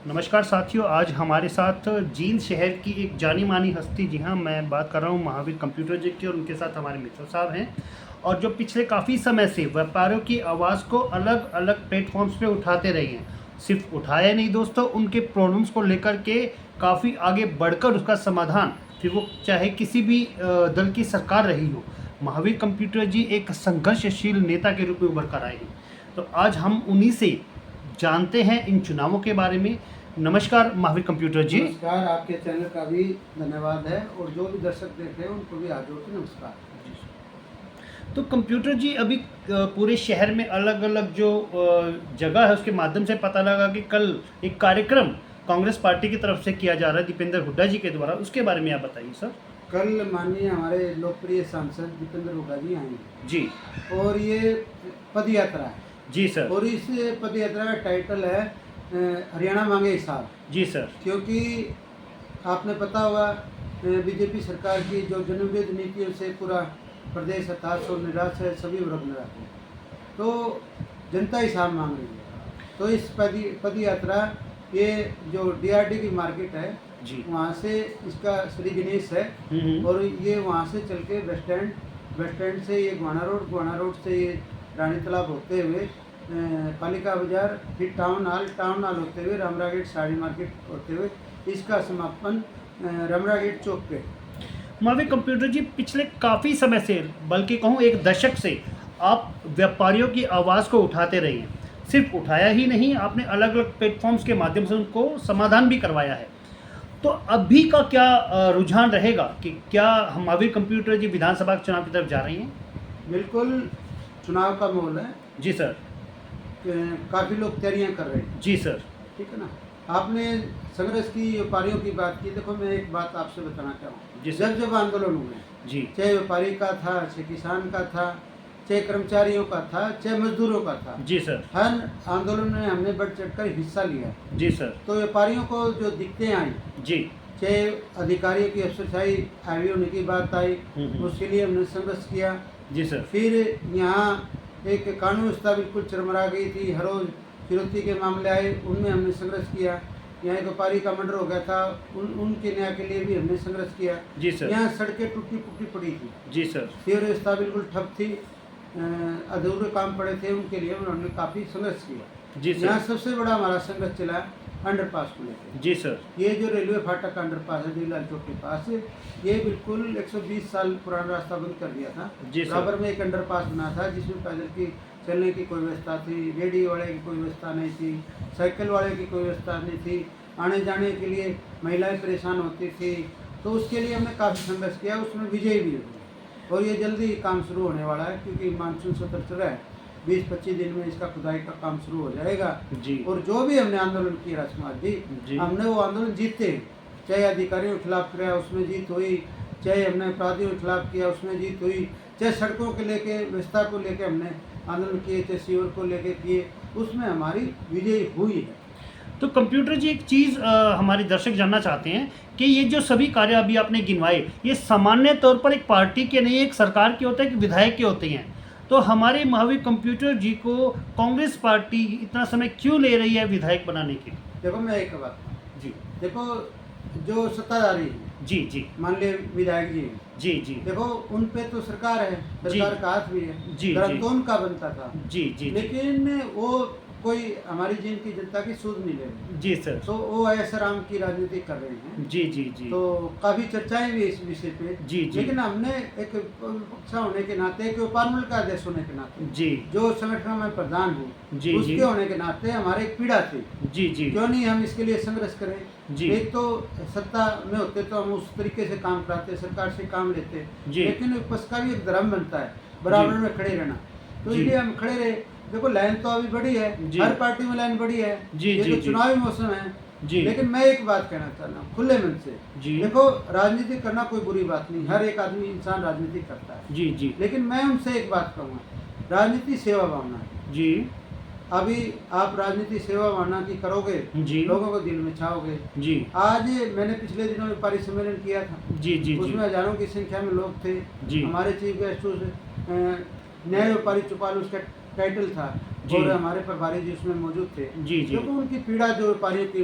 नमस्कार साथियों, आज हमारे साथ जींद शहर की एक जानी मानी हस्ती, जी हाँ, मैं बात कर रहा हूँ महावीर कंप्यूटर जी की, और उनके साथ हमारे मित्र साहब हैं। और जो पिछले काफ़ी समय से व्यापारियों की आवाज़ को अलग अलग प्लेटफॉर्म्स पे उठाते रहे हैं। सिर्फ उठाया नहीं दोस्तों, उनके प्रॉब्लम्स को लेकर के काफ़ी आगे बढ़कर उसका समाधान, फिर वो चाहे किसी भी दल की सरकार रही हो, महावीर कंप्यूटर जी एक संघर्षशील नेता के रूप में उभर कर आए हैं। तो आज हम उन्हीं से जानते हैं इन चुनावों के बारे में। नमस्कार महावीर कंप्यूटर जी। नमस्कार, आपके चैनल का भी धन्यवाद है और जो भी दर्शक देख रहे हैं उनको भी हाथ जोड़ के नमस्कार। तो कंप्यूटर जी, अभी पूरे शहर में अलग अलग जो जगह है उसके माध्यम से पता लगा कि कल एक कार्यक्रम कांग्रेस पार्टी की तरफ से किया जा रहा है दीपेंद्र हुड्डा जी के द्वारा, उसके बारे में आप बताइए सर। कल माननीय हमारे लोकप्रिय सांसद दीपेंद्र हुड्डा जी आएंगे जी और ये पद यात्रा है। जी सर। और इस पद यात्रा का टाइटल है हरियाणा मांगे हिसाब। जी सर। क्योंकि आपने पता होगा बीजेपी सरकार की जो जनविरोधी नीतियों से पूरा प्रदेश हताश और निराश है, सभी वर्ग निराश हैं, तो जनता हिसाब मांग रही है। तो इस पद यात्रा, ये जो डीआरडी की मार्केट है जी, वहाँ से इसका श्री गणेश है और ये वहाँ से चल के बस स्टैंड से ये गुआना रोड से ये रानी तालाब होते हुए पालिका बाजार, फिर टाउन हॉल होते हुए रामरा गेट साड़ी मार्केट होते हुए इसका समापन रामरा गेट चौक पे। महावीर कंप्यूटर जी, पिछले काफ़ी समय से, बल्कि कहूँ एक दशक से, आप व्यापारियों की आवाज़ को उठाते रहे हैं। सिर्फ उठाया ही नहीं, आपने अलग अलग प्लेटफॉर्म्स के माध्यम से उनको समाधान भी करवाया है। तो अभी का क्या रुझान रहेगा कि क्या हम महावीर कंप्यूटर जी विधानसभा चुनाव की तरफ जा रही हैं? बिल्कुल, चुनाव का माहौल है। जी सर। काफ़ी लोग तैयारियां कर रहे हैं। जी सर। ठीक है ना। आपने संघर्ष की व्यापारियों की बात की, देखो मैं एक बात आपसे बताना चाहूँ। जब आंदोलन हुए जी, चाहे व्यापारी का था, चाहे किसान का था, चाहे कर्मचारियों का था, चाहे मजदूरों का था, जी सर, हर आंदोलन में हमने बढ़ चढ़कर हिस्सा लिया। जी सर। तो व्यापारियों को जो दिक्कतें आई, जी, चाहे अधिकारियों की अफसरशाही हावी होने की बात आई, उसके लिए हमने संघर्ष किया। जी सर। फिर यहाँ एक कानून व्यवस्था बिल्कुल चरमरा गई थी, हर रोज फिरौती के मामले आए, उनमें हमने संघर्ष किया। यहाँ एक व्यापारी का मर्डर हो गया था, उनके न्याय के लिए भी हमने संघर्ष किया। जी सर। यहाँ सड़कें टूटी फूटी पड़ी थी। जी सर। फिर व्यवस्था बिल्कुल ठप थी, अधूरे काम पड़े थे, उनके लिए उन्होंने काफ़ी संघर्ष किया। जी सर। यहाँ सबसे बड़ा हमारा संघर्ष चला अंडरपास को लेकर। जी सर। ये जो रेलवे फाटक अंडरपास है दिलाल चौक के पास, ये बिल्कुल 120 साल पुराना रास्ता बंद कर दिया था। बराबर में एक अंडरपास बना था जिसमें पैदल की चलने की कोई व्यवस्था थी, रेडी वाले की कोई व्यवस्था नहीं थी, साइकिल वाले की कोई व्यवस्था नहीं थी, आने जाने के लिए महिलाएं परेशान होती थी। तो उसके लिए हमने काफ़ी संघर्ष किया, उसमें विजय भी हुई और ये जल्दी काम शुरू होने वाला है क्योंकि मानसून सत्र चल रहा है। 20-25 दिन में इसका खुदाई का काम शुरू हो जाएगा जी। और जो भी हमने आंदोलन किया राजकुमार जी, हमने वो आंदोलन जीते, चाहे अधिकारियों के खिलाफ किया उसमें जीत हुई, चाहे हमने अपराधियों के खिलाफ किया उसमें जीत हुई, चाहे सड़कों के लेके व्यवस्था को लेके हमने आंदोलन किए, चाहे सीवर को लेके किए, उसमें हमारी विजय हुई है। तो कंप्यूटर जी, एक चीज़ हमारे दर्शक जानना चाहते हैं कि ये जो सभी कार्य अभी आपने गिनवाए, ये सामान्य तौर पर एक पार्टी के नहीं, एक सरकार के होते हैं, एक विधायक के होते हैं। तो हमारे महावीर कंप्यूटर जी को कांग्रेस पार्टी इतना समय क्यों ले रही है विधायक बनाने के लिए? देखो मैं एक बात जी, देखो जो सत्ताधारी जी जी, मान लिया विधायक जी जी जी, देखो उन पे तो सरकार है, सरकार का हाथ भी है जी, तो उनका बनता था जी जी, लेकिन वो कोई हमारी जिनकी जनता की सूद नहीं ले रहे जी सर। तो वो ऐसा राम की राजनीति कर रहे हैं जी जी जी। तो काफी चर्चाएं भी इस विषय पे जी जी, लेकिन हमने एक पक्ष होने के नाते, एक व्यापार मंडल का अध्यक्ष होने के नाते जी, जो संगठन में प्रधान हूँ जी, उसके होने के नाते हमारे एक पीड़ा थी जी जी, क्यों नहीं हम इसके लिए संघर्ष करें जी। एक तो सत्ता में होते तो हम उस तरीके से काम कराते, सरकार से काम लेते, लेकिन विपक्ष का भी एक धर्म बनता है बराबर में खड़े रहना, तो इसलिए हम खड़े रहे। देखो लाइन तो अभी बड़ी है, हर पार्टी में लाइन बड़ी है जी, ये तो चुनावी मौसम है जी। लेकिन मैं एक बात कहना चाहता हूँ खुले मन से जी, देखो राजनीति करना कोई बुरी बात नहीं, हर एक आदमी इंसान राजनीति करता है जी जी, लेकिन मैं उनसे एक बात कहूँगा, राजनीति सेवा भावना है जी। अभी आप राजनीति सेवा भावना की करोगे जी, लोगों को दिल में छाओगे जी। आज मैंने पिछले दिनों व्यापारी सम्मेलन किया था जी जी, उसमें हजारों की संख्या में लोग थे जी। हमारे चीफ गेस्ट न्याय व्यापारी चौपाल उसका टाइटल था, और हमारे प्रभारी जी उसमें मौजूद थे जी जी, क्योंकि उनकी पीड़ा जो व्यापारियों की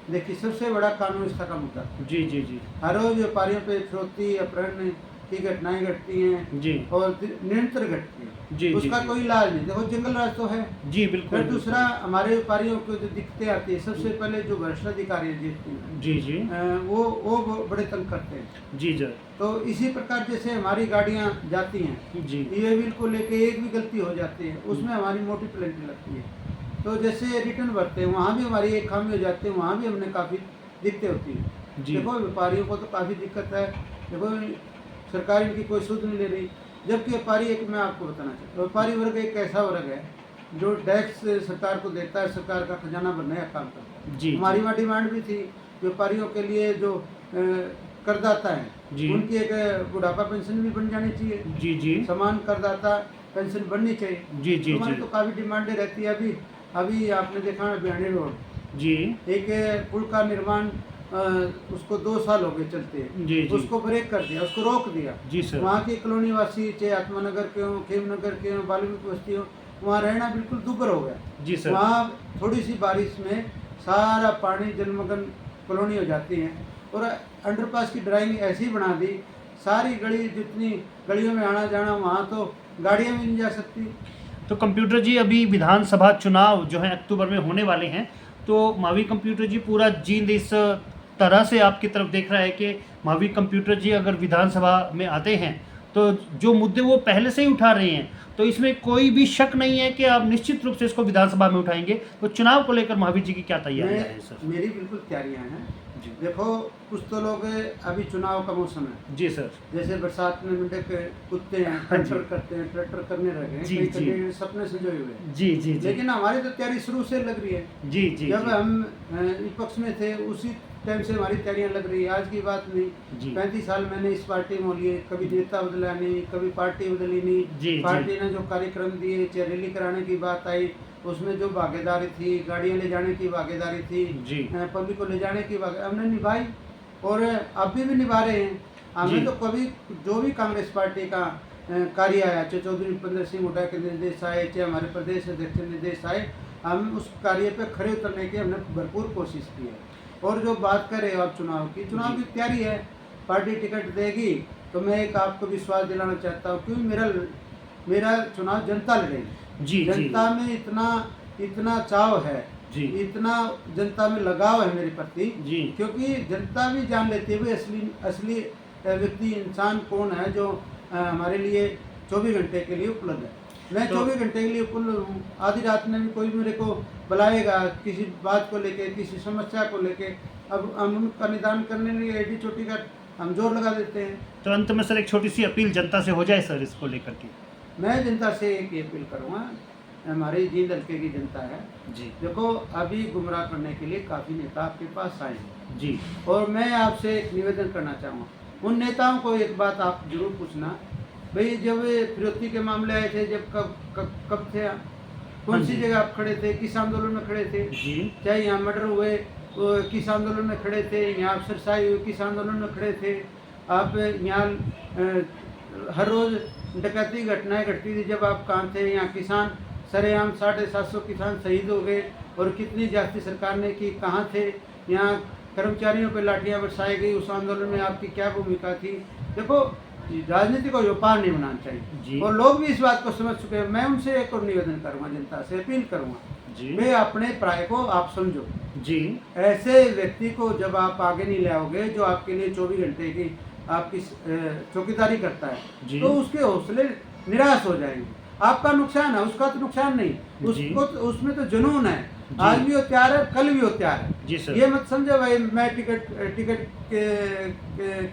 देखिए सबसे बड़ा कानून व्यवस्था का मुद्दा। जी जी जी, हर रोज व्यापारियों पे फिरौती अपहरण की घटनाएं घटती हैं जी और निरंतर घटती हैं जी, उसका जी कोई इलाज नहीं। देखो जंगल राज तो है। जी, बिल्कुल फिर दूसरा हमारे व्यापारियों को जो दिक्कतें आती है, सबसे पहले जो भ्रष्ट अधिकारी हैं जी जी, वो बड़े तंग करते हैं जी सर, तो इसी प्रकार जैसे हमारी गाड़ियां जाती हैं जी ये बिल को लेके एक भी गलती हो जाती है उसमें हमारी मोटी पेनल्टी लगती है। तो जैसे रिटर्न भरते हैं वहाँ भी हमारी एक खामी हो जाती है, वहाँ भी हमने काफ़ी दिक्कतें होती हैं। जी, देखो व्यापारियों को तो काफ़ी दिक्कत है। देखो सरकार इनकी कोई सुध नहीं ले रही, जबकि व्यापारी एक मैं आपको बताना चाहता हूँ, व्यापारी वर्ग एक ऐसा वर्ग है जो टैक्स सरकार को देता है, सरकार का खजाना भरने का काम करता है। जी हमारी वहाँ डिमांड भी थी व्यापारियों के लिए जो करदाता है उनकी एक बुढ़ापा पेंशन भी बन जानी चाहिए। जी जी, समान करदाता पेंशन बननी चाहिए। जी जी, हमारी तो काफ़ी डिमांडें रहती है। अभी आपने देखा है बिहानी रोड जी, एक पुल का निर्माण उसको 2 साल हो गए चलते हैं। जी जी, उसको ब्रेक कर दिया, उसको रोक दिया। जी सर, वहाँ के कॉलोनी वासी चाहे आत्मानगर के हों, खेमनगर के हों, बाल्मीकि बस्ती हो, वहाँ रहना बिल्कुल दुभर हो गया। जी सर, वहाँ थोड़ी सी बारिश में सारा पानी जलमग्न कॉलोनी हो जाती है और अंडरपास की ड्राइंग ऐसी बना दी, सारी गली जितनी गलियों में आना जाना वहाँ तो गाड़ियाँ भी नहीं जा सकती। तो कंप्यूटर जी अभी विधानसभा चुनाव जो है अक्टूबर में होने वाले हैं, तो महावीर कंप्यूटर जी पूरा जींद इस तरह से आपकी तरफ देख रहा है कि महावीर कंप्यूटर जी अगर विधानसभा में आते हैं तो जो मुद्दे वो पहले से ही उठा रहे हैं, तो इसमें कोई भी शक नहीं है कि आप निश्चित रूप से इसको विधानसभा में उठाएंगे। तो चुनाव को लेकर महावीर जी की क्या तैयारियां हैं सर? मेरी बिल्कुल तैयारियां हैं जी, देखो कुछ तो लोग अभी चुनाव का मौसम है जी सर, जैसे बरसात में मेंढक कुत्ते हैं ट्रैक्टर करते हैं, ट्रैक्टर करने लगे हैं, जी, कई जी। कई सपने संजोए हुए हैं। जी जी जी, लेकिन हमारी तो तैयारी शुरू से लग रही है। जी जी, जब जी, हम विपक्ष में थे उसी टाइम से हमारी तैयारियां लग रही है, आज की बात जी। नहीं। 35 साल मैंने इस पार्टी में लिए, कभी नेता बदला नहीं, कभी पार्टी बदली जी, नहीं। पार्टी ने जो कार्यक्रम दिए, चाहे रैली कराने की बात आई उसमें जो भागीदारी थी, गाड़ियां ले जाने की भागीदारी थी, जी, पब्लिक को ले जाने की हमने निभाई और अभी भी निभा रहे हैं। हमें तो कभी जो भी कांग्रेस पार्टी का कार्य आया, चाहे चौधरी भूपेंद्र सिंह हुड्डा के निर्देश आए, चाहे हमारे प्रदेश अध्यक्ष के निर्देश आए, हम उस कार्य पे खड़े उतरने की हमने भरपूर कोशिश की है। और जो बात कर रहे हो आप चुनाव की तैयारी है, पार्टी टिकट देगी तो मैं एक आपको विश्वास दिलाना चाहता हूँ क्योंकि मेरा चुनाव जनता लड़ेगी। जी, जनता में इतना चाव है, इतना जनता में लगाव है मेरे प्रति, क्योंकि जनता भी जान लेती है भाई असली व्यक्ति इंसान कौन है जो हमारे लिए 24 घंटे के लिए उपलब्ध है। मैं 24 घंटे के लिए उपलब्ध हूँ। आधी रात में भी कोई मेरे को बुलाएगा किसी बात को लेके, किसी समस्या को लेके, अब हम उनका निदान करने के लिए एडी चोटी का हम जोर लगा देते हैं। तो अंत में सर एक छोटी सी अपील जनता से हो जाए सर इसको लेकर के। मैं जनता से एक अपील करूँगा, हमारी जींद हल्के की जनता है जी, देखो अभी गुमराह करने के लिए काफ़ी नेता आपके पास आए हैं जी, और मैं आपसे एक निवेदन करना चाहूँगा, उन नेताओं को एक बात आप जरूर पूछना, भाई जब फिरौती के मामले आए थे, जब कब थे आप, कौन सी जगह आप खड़े थे, किस आंदोलन में खड़े थे? जी, चाहे यहाँ मर्डर हुए किस आंदोलन में खड़े थे, यहाँ अफसरशाही हुई किस आंदोलन में खड़े थे? आप यहाँ हर रोज़ डकैती घटनाएं घटती थी, जब आप कहाँ थे? यहाँ किसान सरेआम 750 किसान शहीद हो गए और कितनी जाति सरकार ने की, कहाँ थे? यहाँ कर्मचारियों पर लाठियाँ बरसाई गई, उस आंदोलन में आपकी क्या भूमिका थी? देखो राजनीति को व्यापार नहीं बनाना चाहिए और लोग भी इस बात को समझ चुके हैं। मैं उनसे एक और निवेदन करूँगा, जनता से अपील करूँगा, मैं अपने प्राय को आप समझो जी। ऐसे व्यक्ति को जब आप आगे नहीं ले आओगे जो आपके लिए 24 घंटे की आपकी चौकीदारी करता है तो उसके हौसले निराश हो जाएंगे। आपका नुकसान है, उसका तो नुकसान नहीं, उसको उसमें तो जुनून है, आज भी वो तैयार है, कल भी वो तैयार है जी सर। ये मत समझे भाई मैं टिकट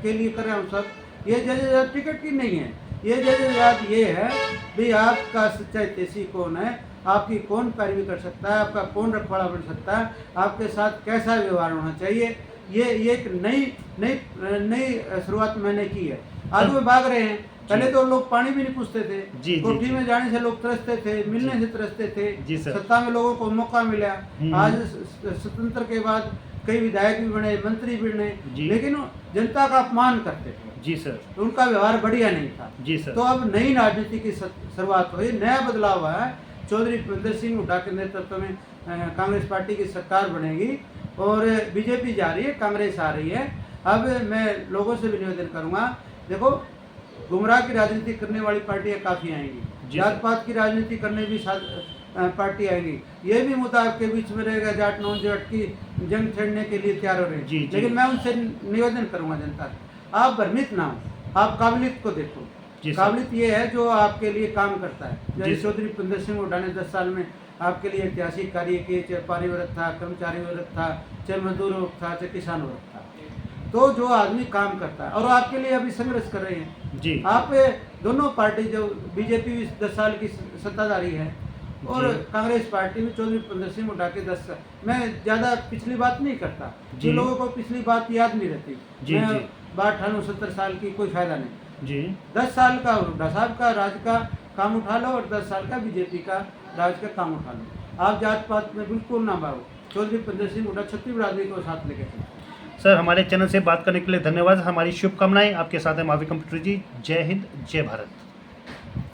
के लिए कर रहा हूँ सब, ये जजेजात टिकट की नहीं है, ये जजेजात ये है भाई आपका सच्चा हितैषी कौन है, आपकी कौन पैरवी कर सकता है, आपका कौन रखवाड़ा बन सकता है, आपके साथ कैसा व्यवहार होना चाहिए। ये एक नई शुरुआत मैंने की है। आज वो भाग रहे हैं, पहले तो लोग पानी भी नहीं पूछते थे, कोठी में जाने से लोग तरसते थे, मिलने से तरसते थे, सत्ता में लोगों को मौका मिला। आज स्वतंत्र के बाद कई विधायक भी बने, मंत्री भी बने, लेकिन जनता का अपमान करते थे जी सर, तो उनका व्यवहार बढ़िया नहीं था जी सर। तो अब नई राजनीति की शुरुआत हुई, नया बदलाव है, चौधरी प्रदीप सिंह हुड्डा के नेतृत्व में कांग्रेस पार्टी की सरकार बनेगी और बीजेपी जा रही है, कांग्रेस आ रही है। अब मैं लोगों से भी निवेदन करूँगा, देखो गुमराह की राजनीति करने वाली पार्टियाँ काफ़ी आएंगी, जात पात की राजनीति करने भी पार्टी आएंगी, ये भी मुद्दा आपके बीच में रहेगा, जाट नॉन जाट की जंग छेड़ने के लिए तैयार हो रहे हैं। लेकिन मैं उनसे निवेदन करूँगा जनता से, आप भ्रमित ना हो, आप काबिलियत को देखो। काबिलियत ये है जो आपके लिए काम करता है। जैसे चौधरी प्रदीप सिंह हुड्डा ने 10 साल में आपके लिए ऐतिहासिक कार्य किए, चाहे पारी वर्ग था, कर्मचारी वर्ग था, चाहे मजदूर वर्ग था, चाहे किसान वर्ग था। तो जो आदमी काम करता है और आपके लिए अभी संघर्ष कर रहे हैं जी। आप दोनों पार्टी, जो बीजेपी भी 10 साल की सत्ताधारी है और कांग्रेस पार्टी में चौधरी प्रदीप सिंह हुड्डा के 10 साल, मैं ज़्यादा पिछली बात नहीं करता, जो लोगों को पिछली बात याद नहीं रहती, मैं 62-70 साल की कोई फायदा नहीं जी। 10 साल का हुड्डा साहब का राज का काम उठा लो और 10 साल का बीजेपी का राज का काम उठा लो। आप जात पात में बिल्कुल ना भागो, चौधरी प्रदीप सिंह हुड्डा छत्तीसगढ़ आदमी को साथ लेके चलो। सर, हमारे चैनल से बात करने के लिए धन्यवाद। हमारी शुभकामनाएं आपके साथ है महावीर कंप्यूटर जी। जय हिंद, जय भारत।